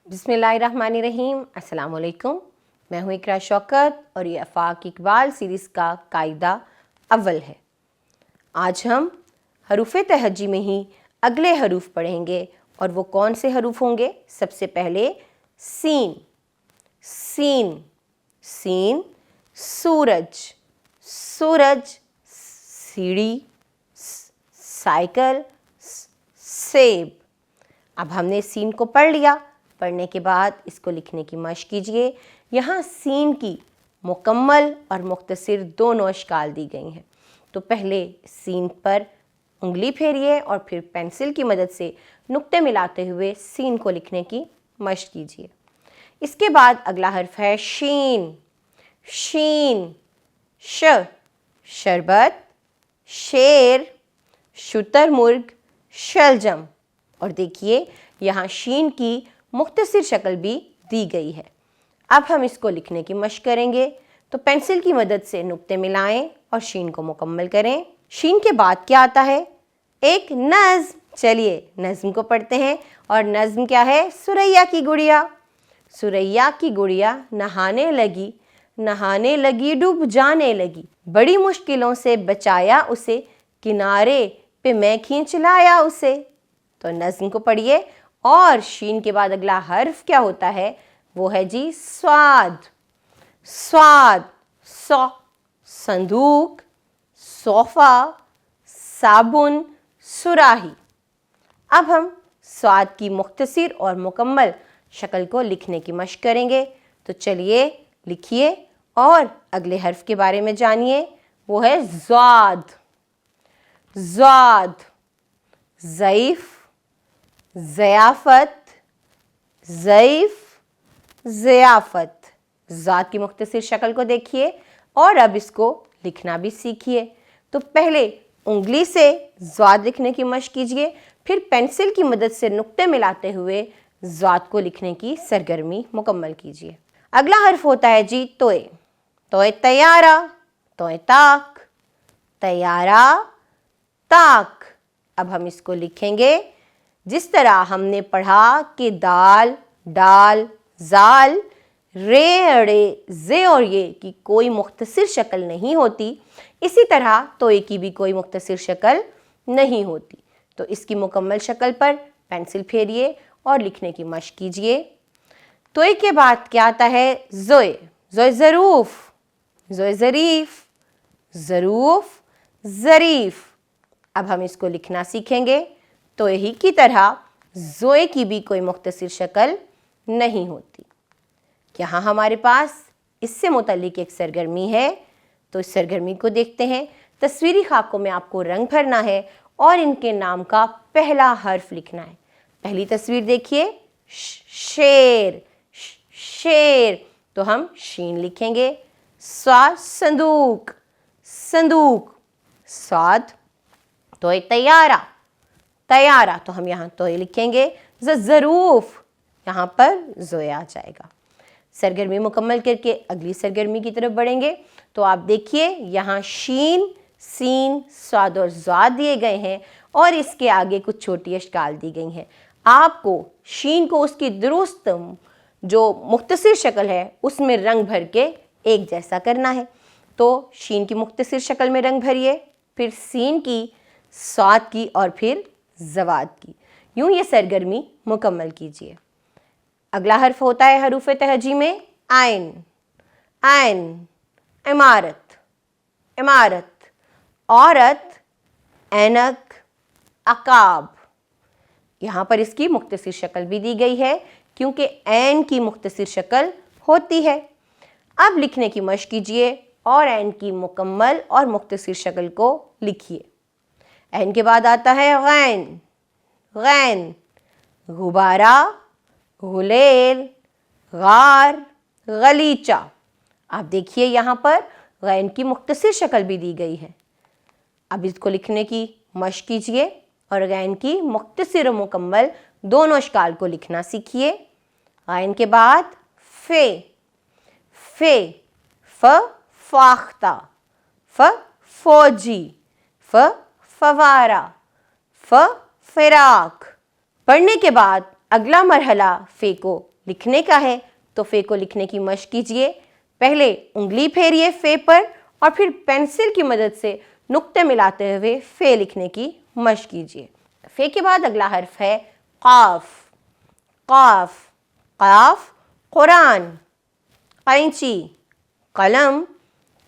बिस्मिल्लाहिर्रहमानिर्रहीम। अस्सलाम वालेकुम। मैं हूँ इकरा शौकत और ये आफाक इकबाल सीरीज़ का कायदा अव्वल है। आज हम हरूफ तहज्जी में ही अगले हरूफ पढ़ेंगे और वो कौन से हरूफ होंगे। सबसे पहले सीन। सीन सीन सूरज, सूरज सीढ़ी, साइकिल, सेब। अब हमने सीन को पढ़ लिया। पढ़ने के बाद इसको लिखने की मशक कीजिए। यहाँ सीन की मुकम्मल और मुख्तसर दोनों अशकाल दी गई हैं। तो पहले सीन पर उंगली फेरिए और फिर पेंसिल की मदद से नुक्ते मिलाते हुए सीन को लिखने की मशक कीजिए। इसके बाद अगला हर्फ है शीन। शीन श शरबत, शेर, शुतुरमुर्ग, शलजम। और देखिए यहाँ शीन की मुख्तसर शक्ल भी दी गई है। अब हम इसको लिखने की मशक करेंगे। तो पेंसिल की मदद से नुक्ते मिलाएं और शीन को मुकम्मल करें। शीन के बाद क्या आता है? एक नज़्म। चलिए नज़्म को पढ़ते हैं। और नज़्म क्या है? सुरैया की गुड़िया। सुरैया की गुड़िया नहाने लगी, नहाने लगी डूब जाने लगी, बड़ी मुश्किलों से बचाया उसे, किनारे पे मैं खींच लाया उसे। तो नज़्म को पढ़िए। और शीन के बाद अगला हर्फ क्या होता है? वो है जी स्वाद। स्वाद सौ संदूक, सोफ़ा, साबुन, सुराही। अब हम स्वाद की मुख्तसर और मुकम्मल शक्ल को लिखने की मशक करेंगे। तो चलिए लिखिए और अगले हर्फ के बारे में जानिए। वो है ज़ाद। ज़ाद ज़ईफ़, ज़ियाफ़त, ज़ईफ़, ज़ियाफ़त। ज़ाद की मुख्तसर शक्ल को देखिए और अब इसको लिखना भी सीखिए। तो पहले उंगली से ज़ाद लिखने की मशक कीजिए, फिर पेंसिल की मदद से नुक्ते मिलाते हुए ज़ाद को लिखने की सरगर्मी मुकम्मल कीजिए। अगला हर्फ होता है जी तोए। तोए तैयारा, तोए ताक, तैयारा ताक। अब हम इसको लिखेंगे जिस तरह हमने पढ़ा कि दाल, डाल, जाल, रे, अड़े, जे और ये की कोई मुख्तसर शक्ल नहीं होती, इसी तरह तोए की भी कोई मुख्तसर शक्ल नहीं होती। तो इसकी मुकम्मल शक्ल पर पेंसिल फेरिए और लिखने की मशक कीजिए। तोए के बाद क्या आता है? ज़ोए। ज़ोए ज़रूफ़, ज़ोए ज़रीफ़, ज़रूफ़, ज़रीफ़। अब हम इसको लिखना सीखेंगे। तोए ही की तरह ज़ोए की भी कोई मुख्तसर शक्ल नहीं होती। यहाँ हमारे पास इससे मुतल्लिक एक सरगर्मी है। तो इस सरगर्मी को देखते हैं। तस्वीरी खाकों में आपको रंग भरना है और इनके नाम का पहला हर्फ लिखना है। पहली तस्वीर देखिए, शेर। शेर तो हम शीन लिखेंगे। स्वाद संदूक, संदूक। स्वाद तोए तैयारा, तैयारा तो हम यहाँ तोए लिखेंगे। ज़रूफ़ यहाँ पर ज़ोए आ जाएगा। सरगर्मी मुकम्मल करके अगली सरगर्मी की तरफ बढ़ेंगे। तो आप देखिए यहाँ शीन, सीन, स्वाद और ज़ाद दिए गए हैं और इसके आगे कुछ छोटी अशकाल दी गई हैं। आपको शीन को उसकी दुरुस्त जो मुख्तसर शक्ल है उसमें रंग भर के एक जैसा करना है। तो शीन की मुख्तसर शक्ल में रंग भरिए, फिर सीन की, स्वाद की और फिर ज़वाद की। यूँ ये सरगर्मी मुकम्मल कीजिए। अगला हर्फ होता है हरूफ तहज्जी में आइन। आइन इमारत, इमारत। औरत, ऐनक, अकाब। यहाँ पर इसकी मुख्तसर शक्ल भी दी गई है क्योंकि ऐन की मुख्तसर शक्ल होती है। अब लिखने की मशक कीजिए और ऐन की मुकम्मल और मुख्तसर शक्ल को लिखिए। ऐन के बाद आता है गैन। गैन गुबारा, गुलेल, गार, गलीचा। आप देखिए यहाँ पर गैन की मुख्तसर शक्ल भी दी गई है। अब इसको लिखने की मशक कीजिए और गैन की मुख्तसर और मुकम्मल दोनों अशकाल को लिखना सीखिए। गैन के बाद फे। फे फ फाख्ता, फ फौजी, फ फवारा, फ फिराक। पढ़ने के बाद अगला मरहला फे को لکھنے کا ہے تو فے کو لکھنے کی مشق کیجئے. پہلے انگلی پھیریے فے پر اور پھر پینسل کی مدد سے نقطے ملاتے ہوئے فے لکھنے کی مشق کیجئے. فے کے بعد اگلا حرف ہے قاف. قاف قاف قرآن، قینچی، قلم،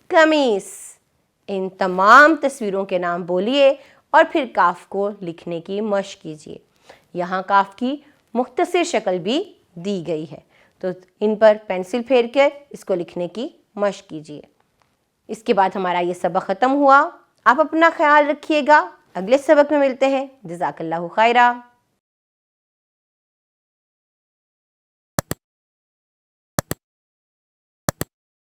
قمیص. ان تمام تصویروں کے نام بولیے اور پھر کاف کو لکھنے کی مشق کیجیے. یہاں کاف کی مختصر شکل بھی دی گئی ہے تو ان پر پینسل پھیر کر اس کو لکھنے کی مشق کیجیے. اس کے بعد ہمارا یہ سبق ختم ہوا. آپ اپنا خیال رکھیے گا. اگلے سبق میں ملتے ہیں. جزاک اللہ خیرہ.